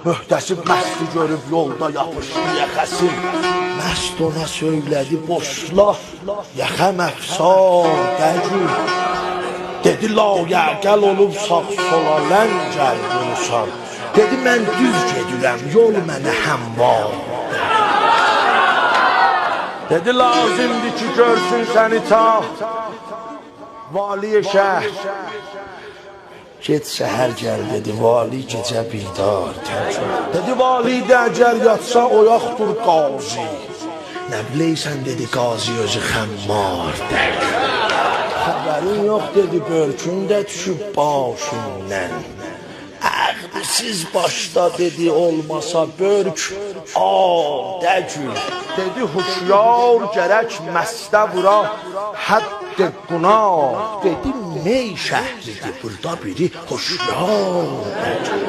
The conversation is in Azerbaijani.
Möhtəsib məsti görüb yolda yapışdı yəxəsin. Məst ona söylədi boşla, yəxəm əfsar dəcül. Dedi layəqəl olub sağ sola ləncəl vurursan. Dedi mən düz gedirəm, yol mənə həmvar. Dedi lazımdır ki görsün səni ta vali şəhər. Get səhər gəl dedi, vali gecə bidar təcür. Dedi vali dəcər yatsa oyaqdır qazi. Nə biləysən dedi qazi özü xəmmar dək. Xəbərin yox dedi börkündə düşüb başından. Əqlisiz başda dedi olmasa börk dəcül. Dedi huşyar gərək məstə vura hədd qunaq. Dedi mey şəhridir burada biri huşyar dəcül.